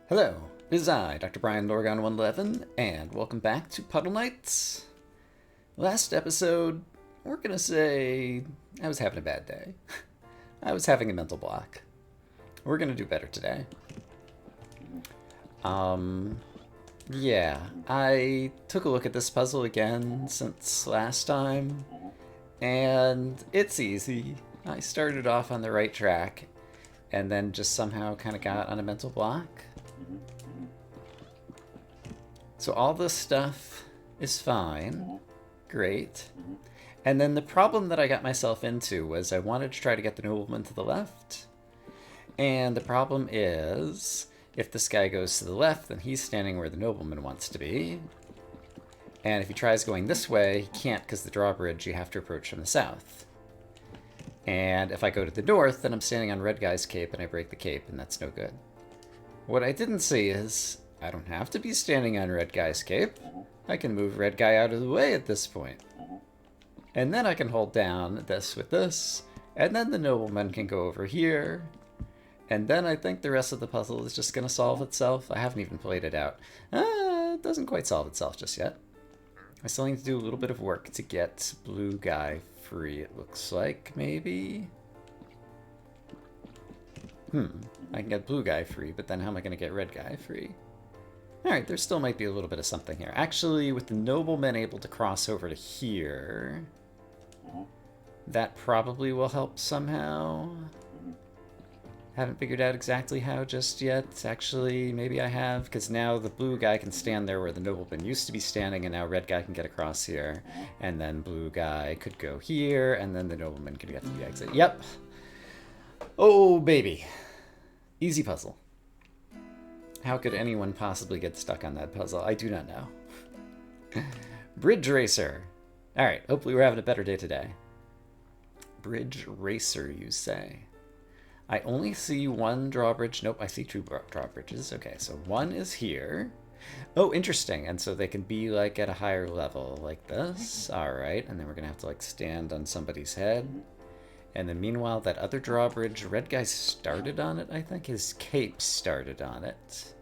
Hello, it is I, Dr. Brian Lorgon 111, and welcome back to Puddle Knights. Last episode, we're gonna say I was having a bad day. I was having a mental block. We're gonna do better today. Yeah, I took a look at this puzzle again since last time, and it's easy. I started off on the right track, and then just somehow kind of got on a mental block. So all this stuff is fine. Great. And then the problem that I got myself into was I wanted to try to get the nobleman to the left. And the problem is, if this guy goes to the left, then he's standing where the nobleman wants to be. And if he tries going this way, he can't because the drawbridge, you have to approach from the south. And if I go to the north, then I'm standing on red guy's cape and I break the cape, and that's no good. What I didn't see is I don't have to be standing on red guy's cape. I can move red guy out of the way at this point. And then I can hold down this with this, and then the nobleman can go over here. And then I think the rest of the puzzle is just going to solve itself. I haven't even played it out. It doesn't quite solve itself just yet. I still need to do a little bit of work to get blue guy free, it looks like, maybe? I can get blue guy free, but then how am I going to get red guy free? Alright, there still might be a little bit of something here. Actually, with the nobleman able to cross over to here, that probably will help somehow. Haven't figured out exactly how just yet. Actually, maybe I have, because now the blue guy can stand there where the nobleman used to be standing, and now red guy can get across here. And then blue guy could go here, and then the nobleman could get to the exit. Yep. Oh, baby. Easy puzzle. How could anyone possibly get stuck on that puzzle? I do not know. Bridge Racer. Alright, hopefully we're having a better day today. Bridge Racer, you say? I only see one drawbridge. Nope, I see two drawbridges. Okay, so one is here. Oh, interesting. And so they can be like at a higher level like this. Alright, and then we're going to have to like stand on somebody's head. And then meanwhile, that other drawbridge, red guy started on it, I think. His cape started on it.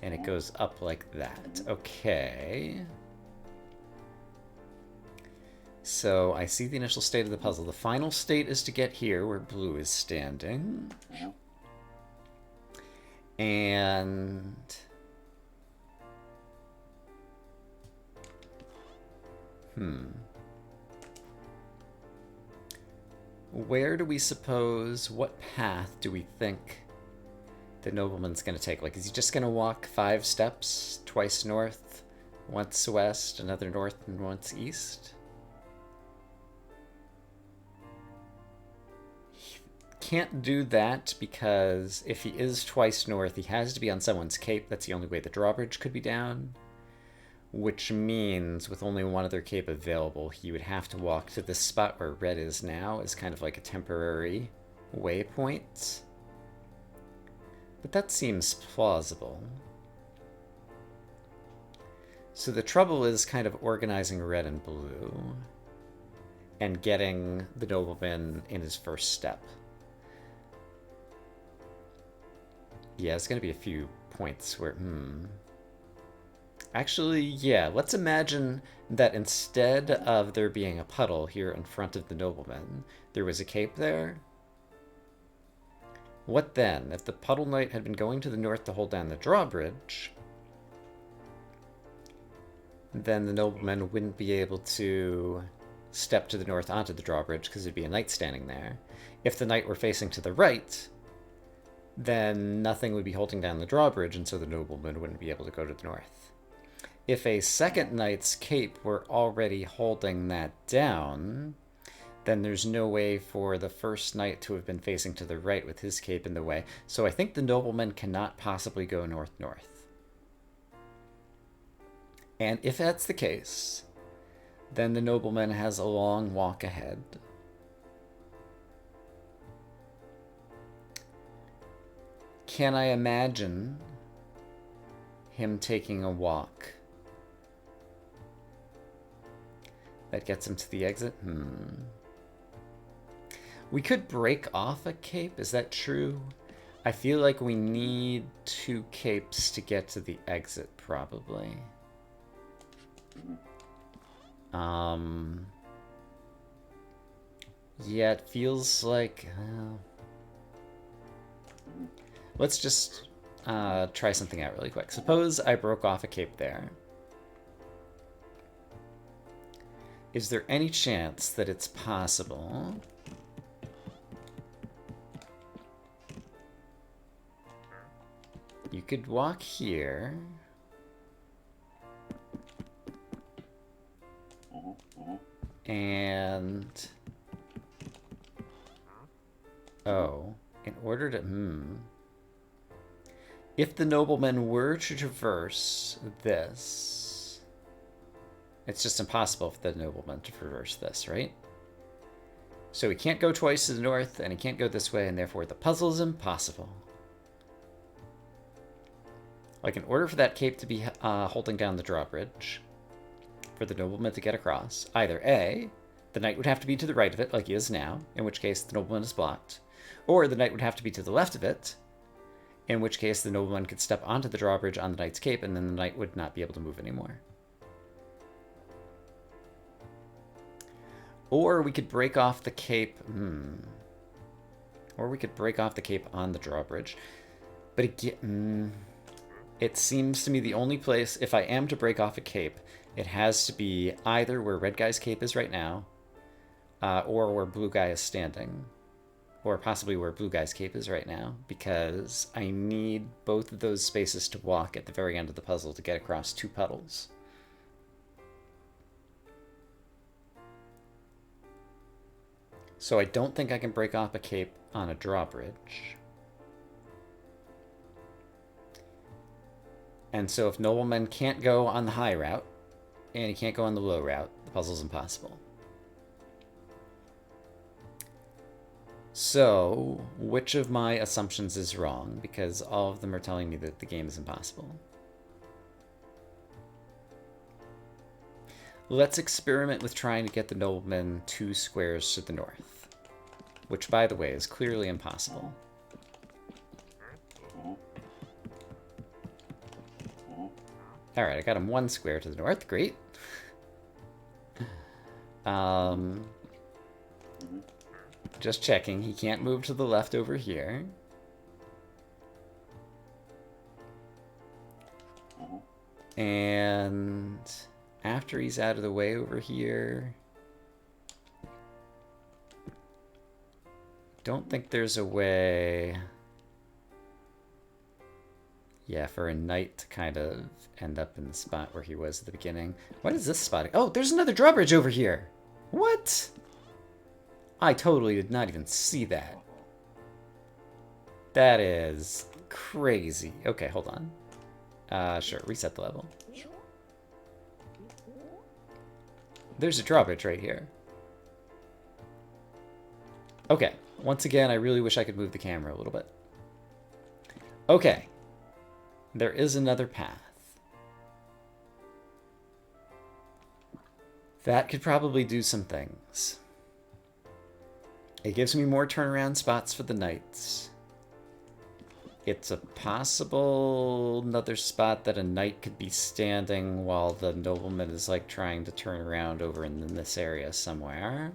And it goes up like that. Okay. So I see the initial state of the puzzle. The final state is to get here where blue is standing. And where do we suppose, what path do we think the nobleman's going to take? Like, is he just going to walk 5 steps, twice north, once west, another north, and once east? He can't do that because if he is twice north, he has to be on someone's cape. That's the only way the drawbridge could be down. Which means with only one other cape available, he would have to walk to this spot where red is now as kind of like a temporary waypoint. But that seems plausible. So the trouble is kind of organizing red and blue and getting the nobleman in his first step. Yeah, it's going to be a few points where, Actually, yeah, let's imagine that instead of there being a puddle here in front of the nobleman, there was a cape there. What then? If the Puddle Knight had been going to the north to hold down the drawbridge, then the nobleman wouldn't be able to step to the north onto the drawbridge because there'd be a knight standing there. If the knight were facing to the right, then nothing would be holding down the drawbridge, and so the nobleman wouldn't be able to go to the north. If a second knight's cape were already holding that down, then there's no way for the first knight to have been facing to the right with his cape in the way. So I think the nobleman cannot possibly go north-north. And if that's the case, then the nobleman has a long walk ahead. Can I imagine him taking a walk that gets him to the exit? We could break off a cape, is that true? I feel like we need 2 capes to get to the exit, probably. Yeah, it feels like... let's just try something out really quick. Suppose I broke off a cape there. Is there any chance that it's possible... you could walk here... and... oh, in order to... if the noblemen were to traverse this... it's just impossible for the noblemen to traverse this, right? So he can't go twice to the north, and he can't go this way, and therefore the puzzle is impossible. Like, in order for that cape to be holding down the drawbridge, for the nobleman to get across, either A, the knight would have to be to the right of it, like he is now, in which case the nobleman is blocked, or the knight would have to be to the left of it, in which case the nobleman could step onto the drawbridge on the knight's cape, and then the knight would not be able to move anymore. Or we could break off the cape... or we could break off the cape on the drawbridge. But again... it seems to me the only place, if I am to break off a cape, it has to be either where red guy's cape is right now, or where blue guy is standing. Or possibly where blue guy's cape is right now, because I need both of those spaces to walk at the very end of the puzzle to get across 2 puddles. So I don't think I can break off a cape on a drawbridge. And so if noblemen can't go on the high route, and he can't go on the low route, the puzzle's impossible. So, which of my assumptions is wrong? Because all of them are telling me that the game is impossible. Let's experiment with trying to get the noblemen 2 squares to the north. Which, by the way, is clearly impossible. Alright, I got him 1 square to the north. Great. Just checking. He can't move to the left over here. And after he's out of the way over here... don't think there's a way... yeah, for a knight to kind of end up in the spot where he was at the beginning. What is this spot? Oh, there's another drawbridge over here! What? I totally did not even see that. That is crazy. Okay, hold on. Sure, reset the level. There's a drawbridge right here. Okay, once again, I really wish I could move the camera a little bit. Okay. There is another path. That could probably do some things. It gives me more turnaround spots for the knights. It's a possible another spot that a knight could be standing while the nobleman is like trying to turn around over in this area somewhere.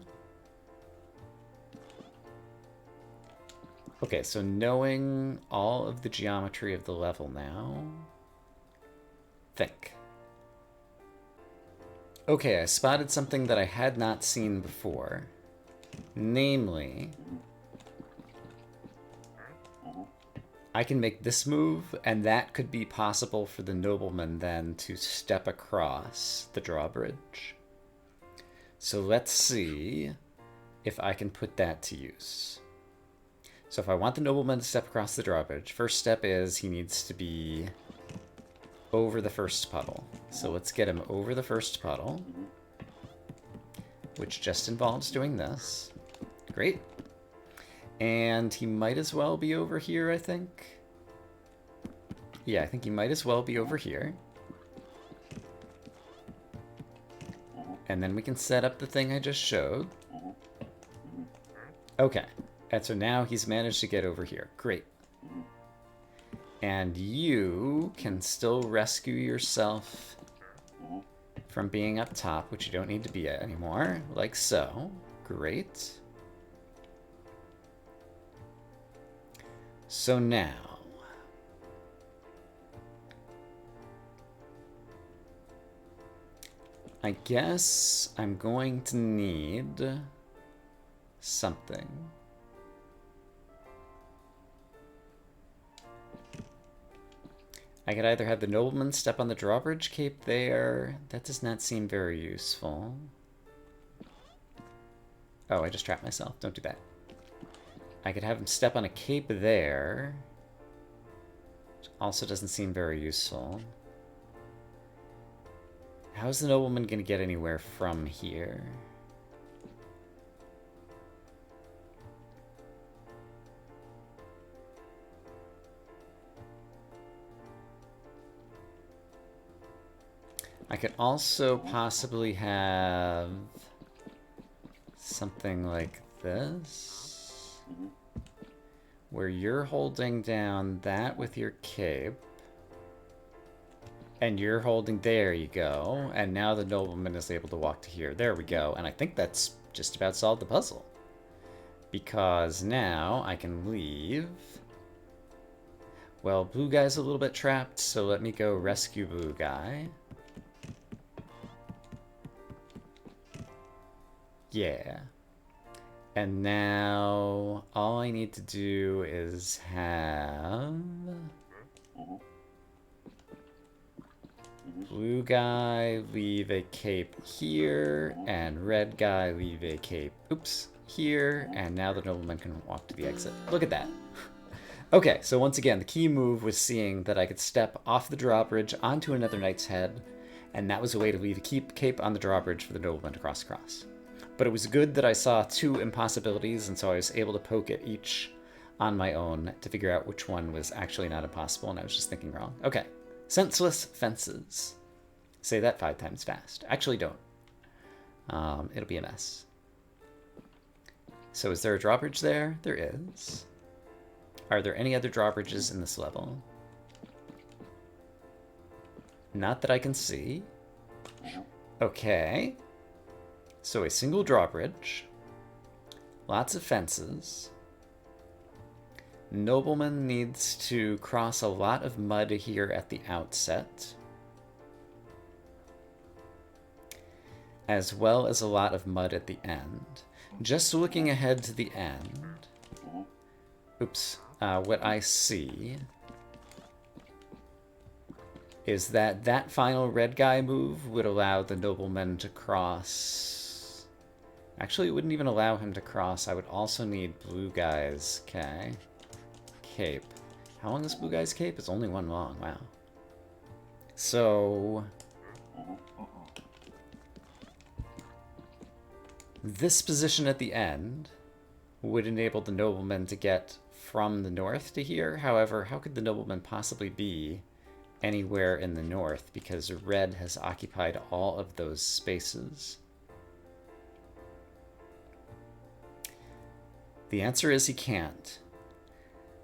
Okay, so knowing all of the geometry of the level now, think. Okay, I spotted something that I had not seen before. Namely, I can make this move, and that could be possible for the nobleman then to step across the drawbridge. So let's see if I can put that to use. So if I want the nobleman to step across the drawbridge, first step is he needs to be over the first puddle. So let's get him over the first puddle, which just involves doing this. Great. And he might as well be over here, I think. Yeah, I think he might as well be over here. And then we can set up the thing I just showed. Okay. And so now he's managed to get over here. Great. And you can still rescue yourself from being up top, which you don't need to be at anymore, like so. Great. So now, I guess I'm going to need something. I could either have the nobleman step on the drawbridge cape there. That does not seem very useful. Oh, I just trapped myself. Don't do that. I could have him step on a cape there. Which also doesn't seem very useful. How is the nobleman going to get anywhere from here? I could also possibly have something like this, where you're holding down that with your cape, and you're holding, there you go, and now the nobleman is able to walk to here. There we go, and I think that's just about solved the puzzle. Because now I can leave. Well, blue guy's a little bit trapped, so let me go rescue blue guy. Yeah. And now all I need to do is have blue guy leave a cape here, and red guy leave a cape, oops, here, and now the nobleman can walk to the exit. Look at that. Okay, so once again, the key move was seeing that I could step off the drawbridge onto another knight's head, and that was a way to leave a cape on the drawbridge for the nobleman to cross across. But it was good that I saw two impossibilities, and so I was able to poke at each on my own to figure out which one was actually not impossible, and I was just thinking wrong. Okay. Senseless fences. Say that 5 times fast. Actually, don't. It'll be a mess. So is there a drawbridge there? There is. Are there any other drawbridges in this level? Not that I can see. Okay. So a single drawbridge, lots of fences. Nobleman needs to cross a lot of mud here at the outset, as well as a lot of mud at the end. Just looking ahead to the end, oops, what I see is that that final red guy move would allow the nobleman to cross. Actually, it wouldn't even allow him to cross. I would also need blue guy's, cape. How long is blue guy's cape? It's only one long, wow. So this position at the end would enable the nobleman to get from the north to here. However, how could the nobleman possibly be anywhere in the north, because red has occupied all of those spaces? The answer is he can't.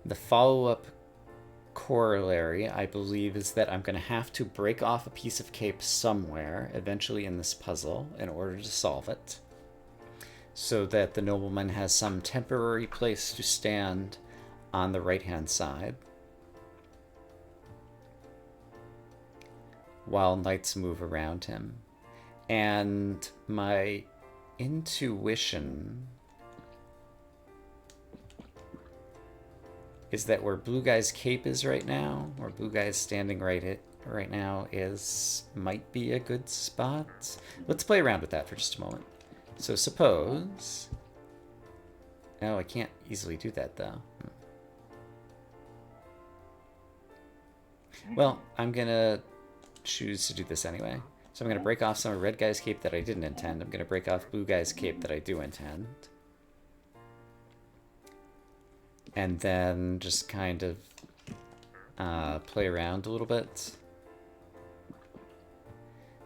The follow-up corollary, I believe, is that I'm going to have to break off a piece of cape somewhere, eventually in this puzzle, in order to solve it, so that the nobleman has some temporary place to stand on the right-hand side, while knights move around him. And my intuition is that where blue guy's cape is right now, where blue guy's standing right now, might be a good spot. Let's play around with that for just a moment. So suppose... Oh, I can't easily do that, though. Well, I'm gonna choose to do this anyway. So I'm gonna break off some of red guy's cape that I didn't intend. I'm gonna break off blue guy's cape that I do intend. And then just kind of play around a little bit.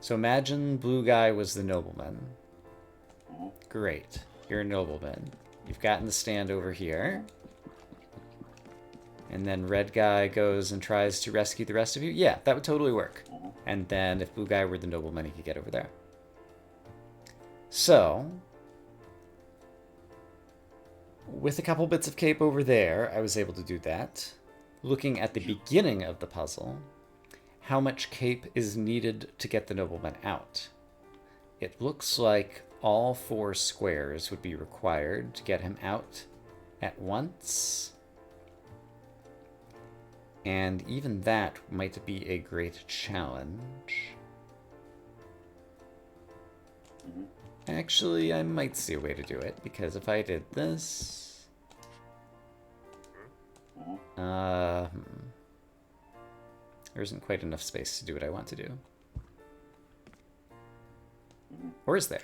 So imagine blue guy was the nobleman. Great, you're a nobleman. You've gotten the stand over here. And then red guy goes and tries to rescue the rest of you. Yeah, that would totally work. And then if blue guy were the nobleman, he could get over there. So, with a couple bits of cape over there, I was able to do that. Looking at the beginning of the puzzle, how much cape is needed to get the nobleman out? It looks like all 4 squares would be required to get him out at once. And even that might be a great challenge. Actually, I might see a way to do it, because if I did this... there isn't quite enough space to do what I want to do. Or is there?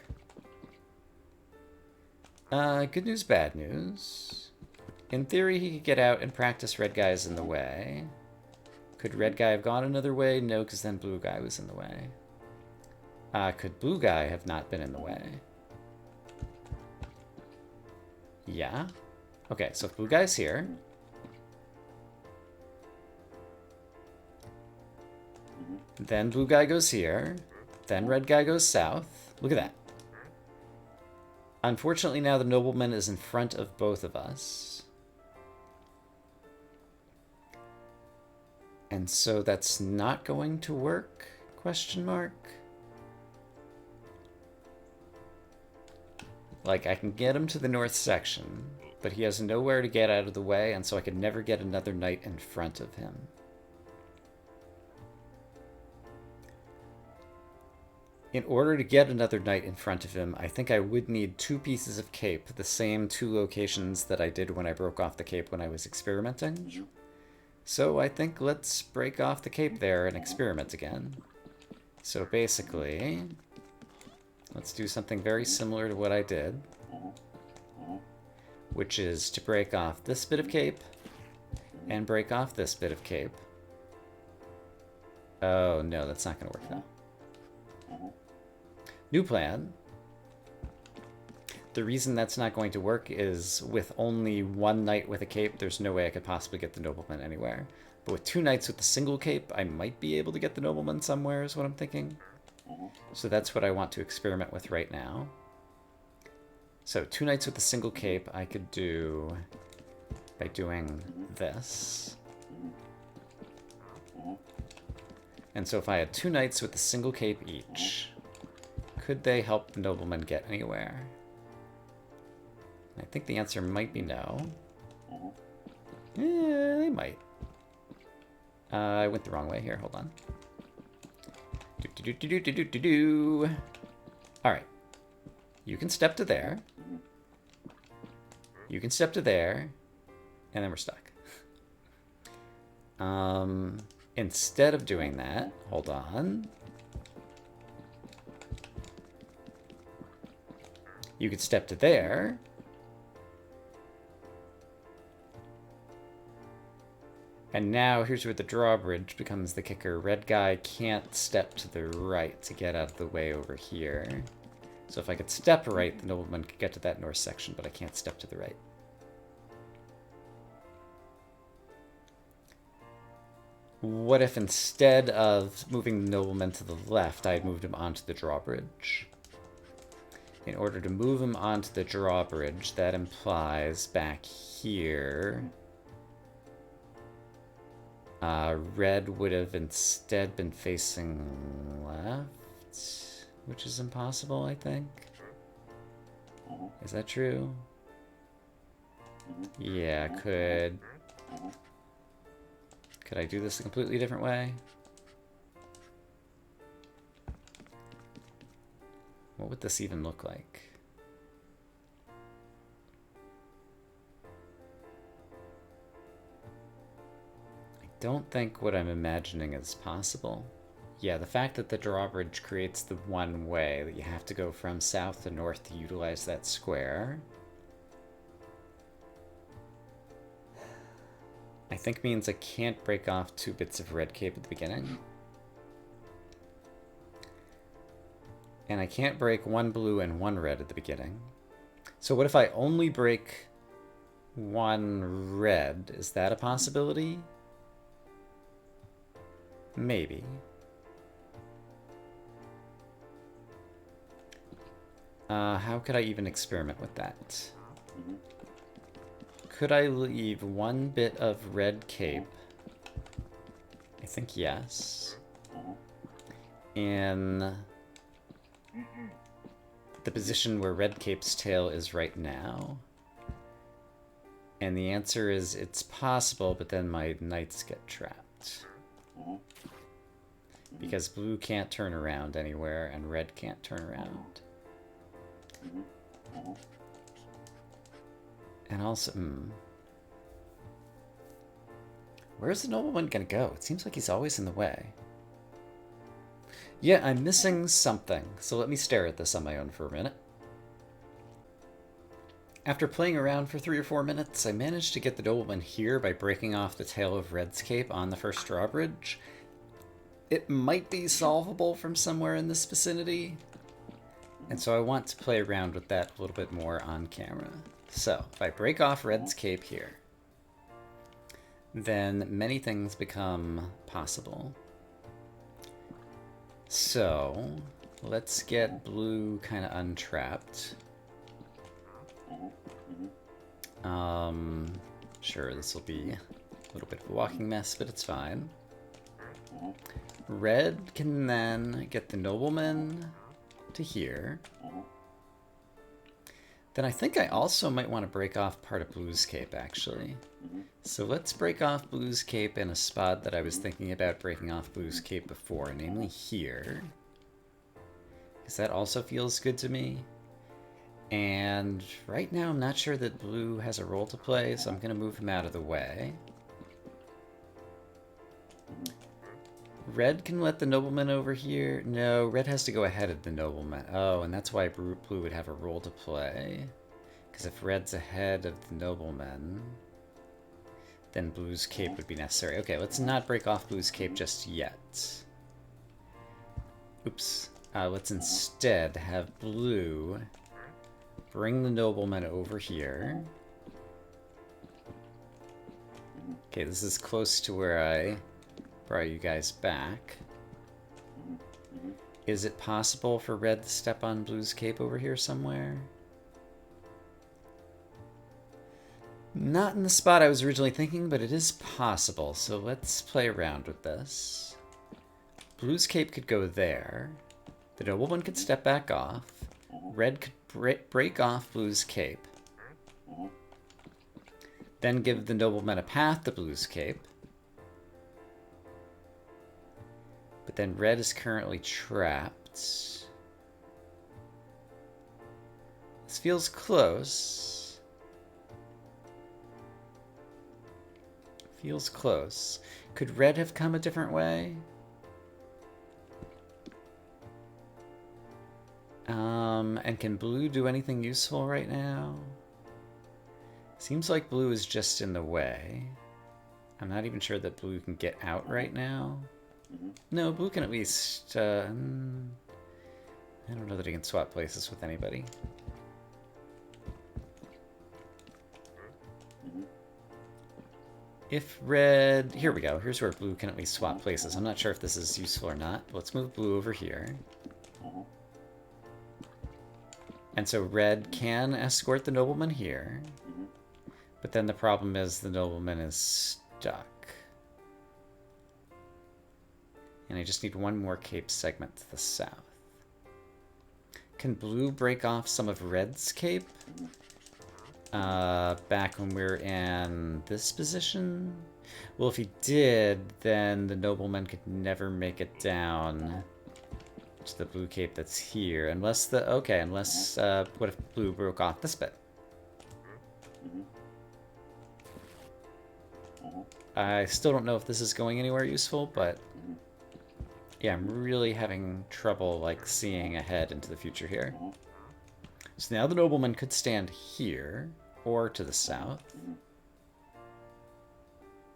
Good news, bad news. In theory, he could get out and practice red guy's in the way. Could red guy have gone another way? No, because then blue guy was in the way. Could blue guy have not been in the way? Yeah. Okay, so if blue guy's here... Then blue guy goes here. Then red guy goes south. Look at that. Unfortunately, now the nobleman is in front of both of us. And so that's not going to work? Question mark. Like, I can get him to the north section, but he has nowhere to get out of the way, and so I could never get another knight in front of him. In order to get another knight in front of him, I think I would need 2 pieces of cape, the same 2 locations that I did when I broke off the cape when I was experimenting. So I think let's break off the cape there and experiment again. So basically, let's do something very similar to what I did, which is to break off this bit of cape and break off this bit of cape. Oh no, that's not going to work though. New plan. The reason that's not going to work is with only 1 knight with a cape, there's no way I could possibly get the nobleman anywhere. But with 2 knights with a single cape, I might be able to get the nobleman somewhere, is what I'm thinking. So that's what I want to experiment with right now. So 2 knights with a single cape I could do by doing this. And so if I had 2 knights with a single cape each, could they help the nobleman get anywhere? I think the answer might be no. Yeah, they might. I went the wrong way here. Hold on. Alright. You can step to there. You can step to there. And then we're stuck. Instead of doing that, hold on. You could step to there. And now here's where the drawbridge becomes the kicker. Red guy can't step to the right to get out of the way over here. So if I could step right, the nobleman could get to that north section, but I can't step to the right. What if instead of moving the nobleman to the left, I had moved him onto the drawbridge? In order to move him onto the drawbridge, that implies back here... red would have instead been facing left, which is impossible, I think. Is that true? Yeah, could I do this a completely different way? What would this even look like? Don't think what I'm imagining is possible. Yeah, the fact that the drawbridge creates the one way, that you have to go from south to north to utilize that square, I think means I can't break off 2 bits of red cape at the beginning. And I can't break 1 blue and 1 red at the beginning. So what if I only break one red. Is that a possibility? Maybe. How could I even experiment with that? Could I leave one bit of red cape? I think yes. In the position where red cape's tail is right now. And the answer is it's possible, but then my knights get trapped. Because blue can't turn around anywhere and red can't turn around. And also, where's the nobleman gonna go? It seems like he's always in the way. Yeah, I'm missing something, so let me stare at this on my own for a minute. After playing around for 3 or 4 minutes, I managed to get the nobleman here by breaking off the tail of Red's cape on the first drawbridge. It might be solvable from somewhere in this vicinity, and so I want to play around with that a little bit more on camera. So, if I break off Red's cape here, then many things become possible. So, let's get blue kind of untrapped. Sure, this will be a little bit of a walking mess, but it's fine. Red can then get the nobleman to here. Then I think I also might want to break off part of blue's cape, actually. So let's break off blue's cape in a spot that I was thinking about breaking off blue's cape before, namely here. Because that also feels good to me. And right now I'm not sure that blue has a role to play, so I'm going to move him out of the way. Red can let the nobleman over here. No, red has to go ahead of the nobleman. Oh, and that's why blue would have a role to play. Because if red's ahead of the nobleman, then blue's cape would be necessary. Okay, let's not break off blue's cape just yet. Oops. Let's instead have blue bring the nobleman over here. Okay, this is close to where I brought you guys back. Is it possible for red to step on blue's cape over here somewhere? Not in the spot I was originally thinking, but it is possible, so let's play around with this. Blue's cape could go there. The nobleman could step back off. Red could break off blue's cape. Then give the nobleman a path to blue's cape. But then red is currently trapped. This feels close. Feels close. Could red have come a different way? And can blue do anything useful right now? Seems like blue is just in the way. I'm not even sure that blue can get out right now. No, blue can at least, I don't know that he can swap places with anybody. If red, here we go, here's where blue can at least swap places. I'm not sure if this is useful or not. Let's move blue over here. And so red can escort the nobleman here. But then the problem is the nobleman is stuck. And I just need one more cape segment to the south. Can blue break off some of red's cape? Back when we were in this position? Well, if he did, then the nobleman could never make it down to the blue cape that's here. Unless the... Okay, unless... what if blue broke off this bit? I still don't know if this is going anywhere useful, but... Yeah, I'm really having trouble, like, seeing ahead into the future here. So now the nobleman could stand here, or to the south.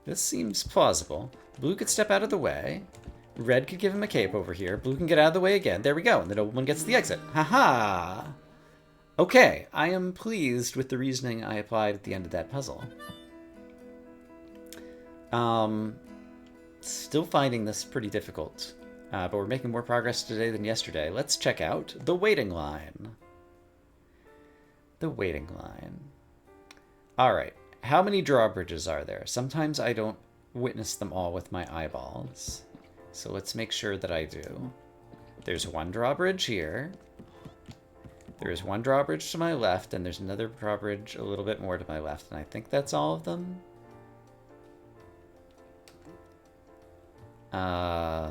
This seems plausible. Blue could step out of the way. Red could give him a cape over here. Blue can get out of the way again. There we go, and the nobleman gets the exit. Haha! Okay, I am pleased with the reasoning I applied at the end of that puzzle. Still finding this pretty difficult, but we're making more progress today than yesterday. Let's check out the waiting line. The waiting line. Alright, how many drawbridges are there? Sometimes I don't witness them all with my eyeballs. So let's make sure that I do. There's one drawbridge here. There's one drawbridge to my left, and there's another drawbridge a little bit more to my left, and I think that's all of them.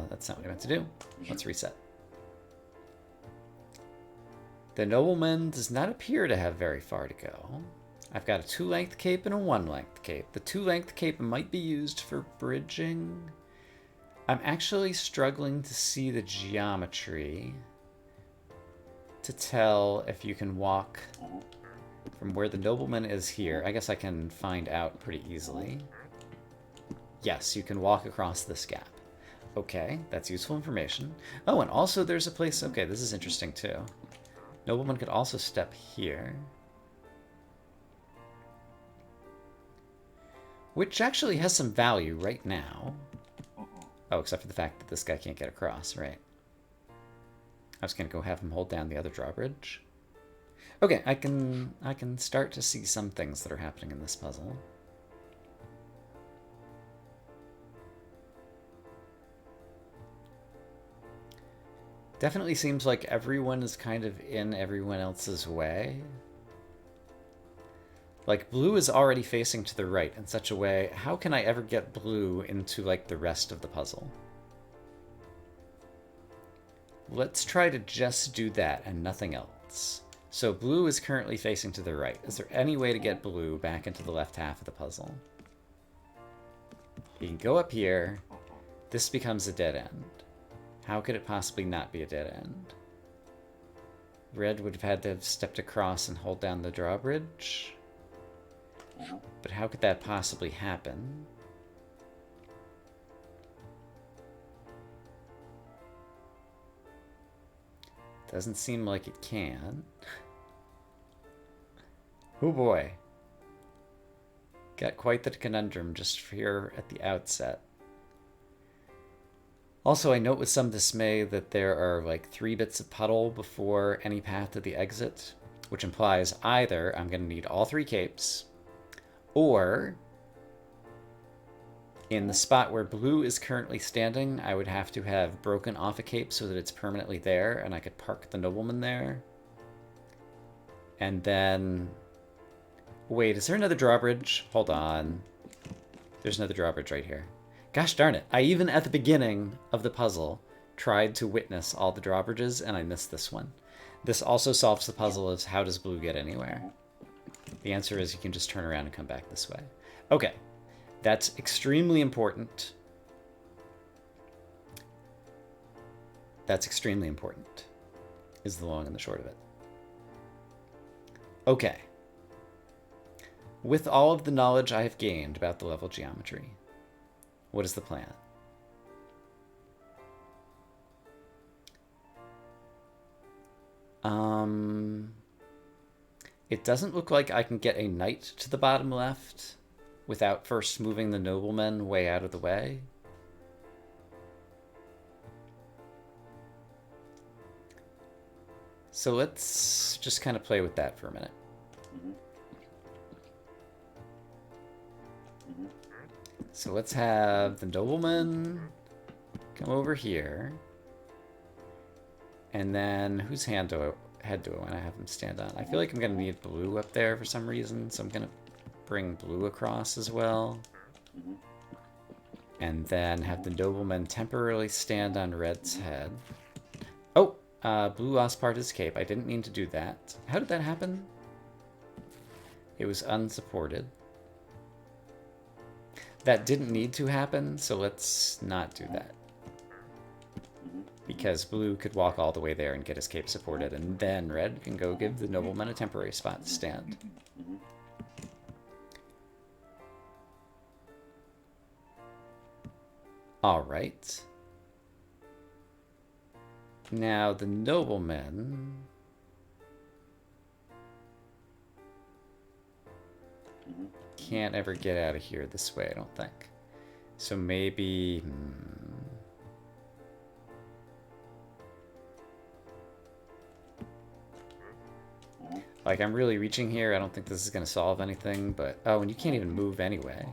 That's not what I meant to do. Let's reset. The nobleman does not appear to have very far to go. I've got a 2-length cape and a 1-length cape. The 2-length cape might be used for bridging. I'm actually struggling to see the geometry to tell if you can walk from where the nobleman is here. I guess I can find out pretty easily. Yes, you can walk across this gap. Okay, that's useful information. Oh, and also there's a place... Okay, this is interesting too. Nobleman could also step here. Which actually has some value right now. Oh, except for the fact that this guy can't get across, right? I was gonna go have him hold down the other drawbridge. Okay, I can start to see some things that are happening in this puzzle. Definitely seems like everyone is kind of in everyone else's way. Like, blue is already facing to the right in such a way, how can I ever get blue into, like, the rest of the puzzle? Let's try to just do that and nothing else. So blue is currently facing to the right. Is there any way to get blue back into the left half of the puzzle? You can go up here. This becomes a dead end. How could it possibly not be a dead end? Red would have had to have stepped across and hold down the drawbridge. But how could that possibly happen? Doesn't seem like it can. Oh boy. Got quite the conundrum just here at the outset. Also, I note with some dismay that there are like 3 bits of puddle before any path to the exit, which implies either I'm going to need all 3 capes, or in the spot where blue is currently standing, I would have to have broken off a cape so that it's permanently there, and I could park the nobleman there. And then... Wait, is there another drawbridge? Hold on. There's another drawbridge right here. Gosh darn it. I even at the beginning of the puzzle tried to witness all the drawbridges, and I missed this one. This also solves the puzzle of how does blue get anywhere? The answer is you can just turn around and come back this way. Okay. That's extremely important. That's extremely important, is the long and the short of it. Okay. With all of the knowledge I have gained about the level geometry, what is the plan? It doesn't look like I can get a knight to the bottom left without first moving the nobleman way out of the way. So let's just kind of play with that for a minute. So let's have the nobleman come over here. And then whose head do I want to have him stand on? I feel like I'm going to need blue up there for some reason, so I'm going to bring blue across as well. And then have the nobleman temporarily stand on red's head. Oh, blue lost part of his cape. I didn't mean to do that. How did that happen? It was unsupported. That didn't need to happen, so let's not do that. Because blue could walk all the way there and get his cape supported, and then red can go give the nobleman a temporary spot to stand. Alright. Now the nobleman Can't ever get out of here this way, I don't think. So maybe... Like, I'm really reaching here. I don't think this is going to solve anything, but... Oh, and you can't even move anyway.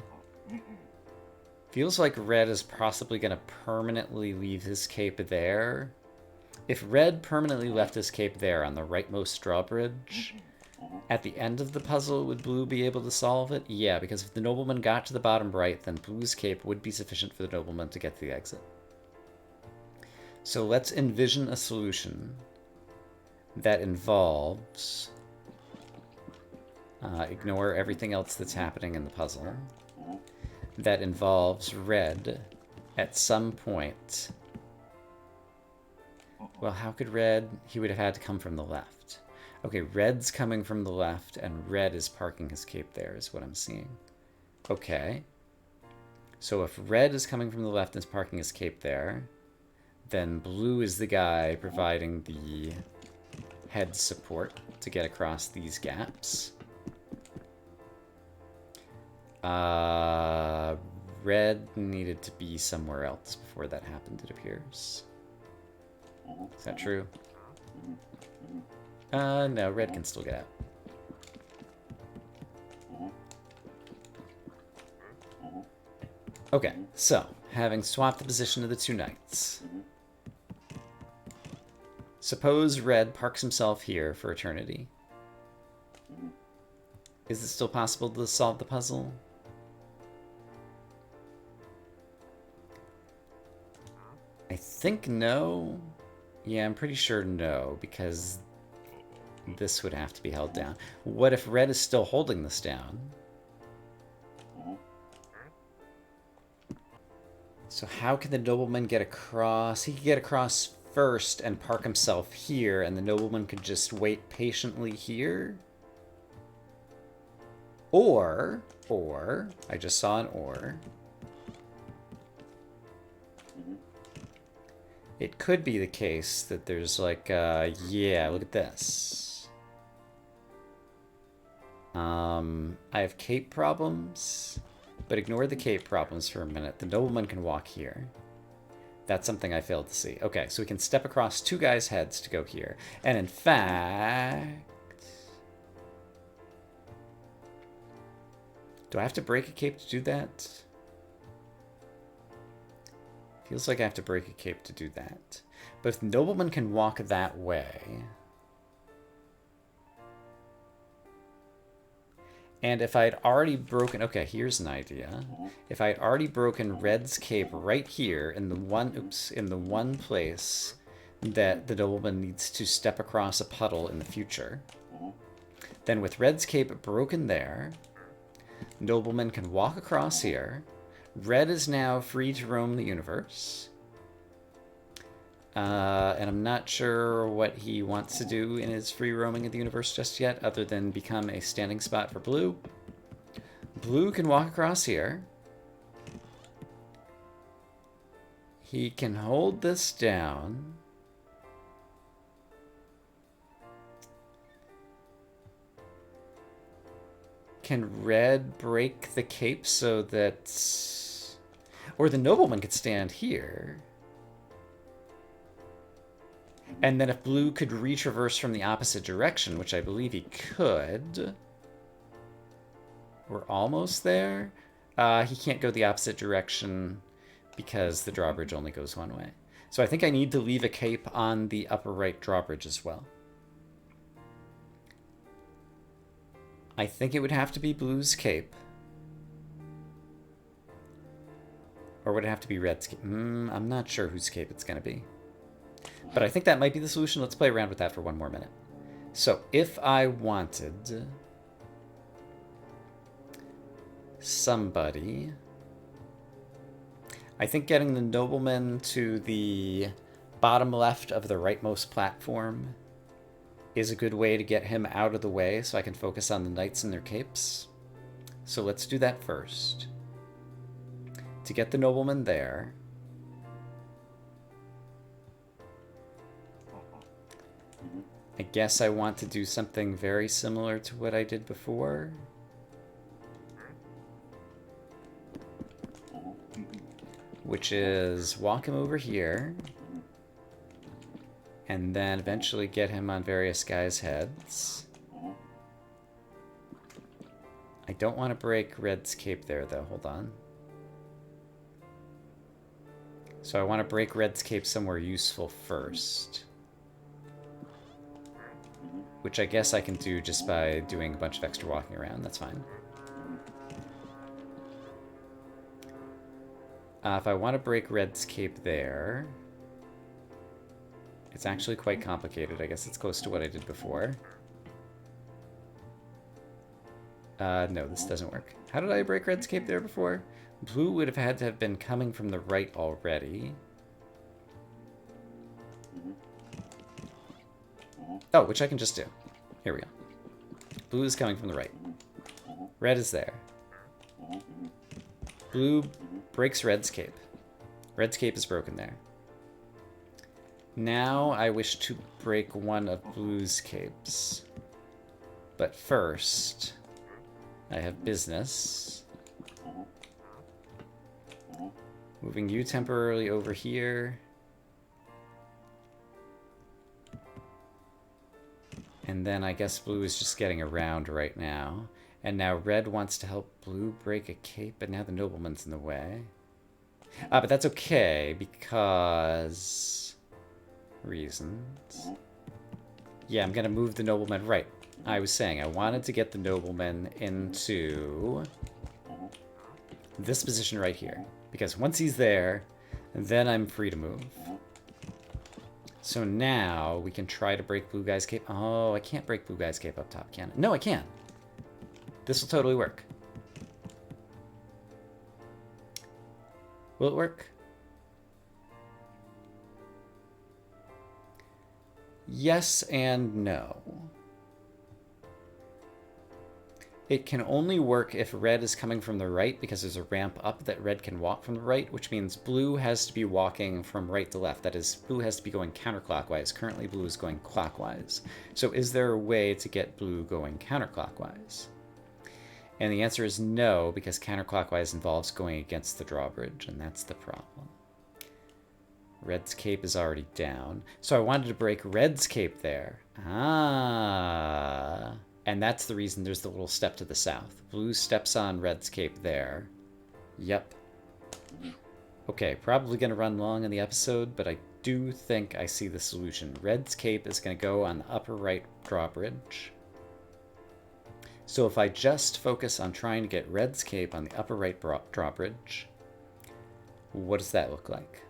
Feels like red is possibly going to permanently leave his cape there. If red permanently left his cape there on the rightmost drawbridge, at the end of the puzzle, would blue be able to solve it? Yeah, because if the nobleman got to the bottom right, then blue's cape would be sufficient for the nobleman to get to the exit. So let's envision a solution that involves... ignore everything else that's happening in the puzzle. That involves red at some point. Well, how could red... He would have had to come from the left. Okay, red's coming from the left, and red is parking his cape there, is what I'm seeing. Okay. So if red is coming from the left and is parking his cape there, then blue is the guy providing the head support to get across these gaps. Red needed to be somewhere else before that happened, it appears. Is that true? No, red can still get out. Okay, so, having swapped the position of the two knights. Suppose red parks himself here for eternity. Is it still possible to solve the puzzle? I think no. Yeah, I'm pretty sure no, because this would have to be held down. What if red is still holding this down? So how can the nobleman get across? He could get across first and park himself here, and the nobleman could just wait patiently here? Or, I just saw an or. It could be the case that there's like, yeah, look at this. I have cape problems, but ignore the cape problems for a minute. The nobleman can walk here. That's something I failed to see. Okay, so we can step across two guys' heads to go here. And in fact... Do I have to break a cape to do that? Feels like I have to break a cape to do that. But if the nobleman can walk that way... And if I had already broken... Okay, here's an idea. If I had already broken red's cape right here in the one... Oops, in the one place that the nobleman needs to step across a puddle in the future, then with red's cape broken there, nobleman can walk across here. Red is now free to roam the universe. And I'm not sure what he wants to do in his free roaming of the universe just yet, other than become a standing spot for blue. Blue can walk across here. He can hold this down. Can red break the cape so that... Or the nobleman could stand here. And then if blue could retraverse from the opposite direction, which I believe he could... We're almost there. He can't go the opposite direction because the drawbridge only goes one way. So I think I need to leave a cape on the upper right drawbridge as well. I think it would have to be blue's cape. Or would it have to be red's cape? I'm not sure whose cape it's going to be. But I think that might be the solution. Let's play around with that for one more minute. So if I wanted somebody... I think getting the nobleman to the bottom left of the rightmost platform is a good way to get him out of the way so I can focus on the knights and their capes. So let's do that first. To get the nobleman there... I guess I want to do something very similar to what I did before. which is walk him over here, and then eventually get him on various guys' heads. I don't want to break Red's cape there, though. Hold on. So I want to break Red's cape somewhere useful first. Which I guess I can do just by doing a bunch of extra walking around. That's fine. If I want to break Red's cape there... It's actually quite complicated. I guess it's close to what I did before. No, this doesn't work. How did I break Red's cape there before? Blue would have had to have been coming from the right already. Oh, which I can just do. Here we go. Blue is coming from the right. Red is there. Blue breaks Red's cape. Red's cape is broken there. Now I wish to break one of Blue's capes. But first, I have business. Moving you temporarily over here. And then I guess Blue is just getting around right now. And now Red wants to help Blue break a cape, but now the nobleman's in the way. But that's okay, because... reasons. Yeah, I'm gonna move the nobleman right. I was saying I wanted to get the nobleman into this position right here. Because once he's there, then I'm free to move. So now we can try to break Blue Guy's cape. Oh, I can't break Blue Guy's cape up top, can I? No, I can. This will totally work. Will it work? Yes and no. It can only work if Red is coming from the right, because there's a ramp up that Red can walk from the right, which means Blue has to be walking from right to left. That is, Blue has to be going counterclockwise. Currently, Blue is going clockwise. So is there a way to get Blue going counterclockwise? And the answer is no, because counterclockwise involves going against the drawbridge, and that's the problem. Red's cape is already down. So I wanted to break Red's cape there. Ah. And that's the reason there's the little step to the south. Blue steps on Red's cape there. Yep. Okay, probably going to run long in the episode, but I do think I see the solution. Red's cape is going to go on the upper right drawbridge. So if I just focus on trying to get Red's cape on the upper right drawbridge, what does that look like?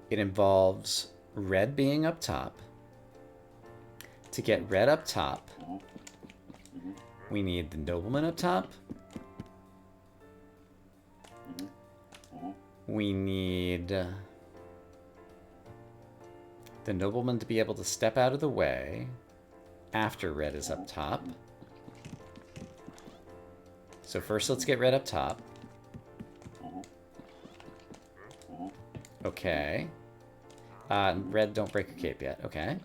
It involves Red being up top. To get Red up top, we need the nobleman up top. We need the nobleman to be able to step out of the way after Red is up top. So first let's get Red up top. Okay. Red, don't break your cape yet. Okay.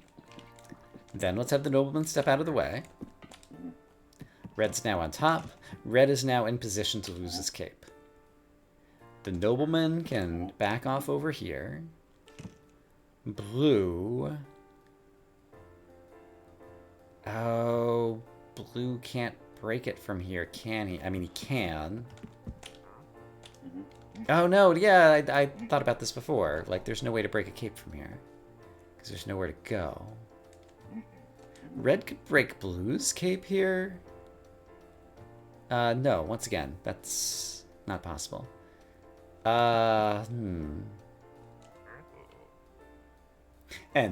Then let's have the nobleman step out of the way. Red's now on top. Red is now in position to lose his cape. The nobleman can back off over here. Blue... Oh, Blue can't break it from here, can he? I mean, he can. Oh, no, yeah, I thought about this before. Like, there's no way to break a cape from here. Because there's nowhere to go. Red could break Blue's cape here. No, once again, that's not possible. And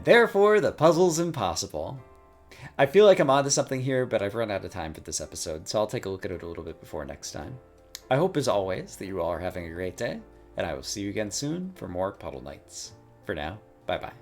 therefore, the puzzle's impossible. I feel like I'm onto something here, but I've run out of time for this episode, so I'll take a look at it a little bit before next time. I hope, as always, that you all are having a great day, and I will see you again soon for more Puddle Knights. For now, bye-bye.